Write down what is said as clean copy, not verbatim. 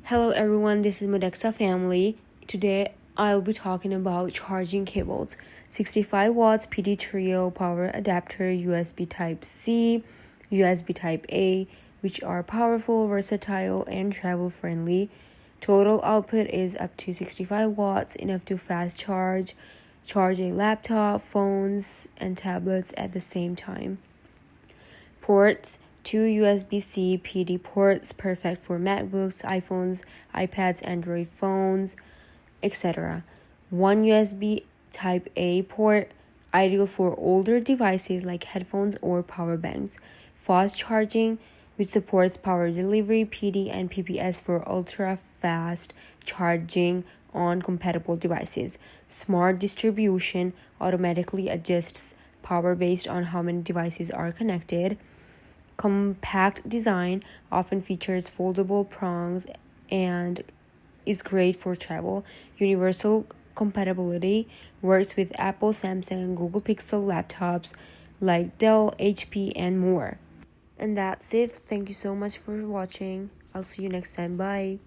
Hello everyone, this is Modexa family. Today I'll be talking about charging cables. 65 watts PD trio power adapter, USB type C, USB type A, which are powerful, versatile, and travel friendly. Total output is up to 65 watts, enough to fast charge a laptop, phones, and tablets at the same time. Ports: 2 USB-C PD ports, perfect for MacBooks, iPhones, iPads, Android phones, etc. 1 USB Type A port, ideal for older devices like headphones or power banks. Fast charging, which supports power delivery, PD, and PPS for ultra-fast charging on compatible devices. Smart distribution, automatically adjusts power based on how many devices are connected. Compact design, often features foldable prongs and is great for travel. Universal compatibility, works with Apple, Samsung, Google Pixel laptops like Dell, HP, and more. And that's it. Thank you so much for watching. I'll see you next time. Bye.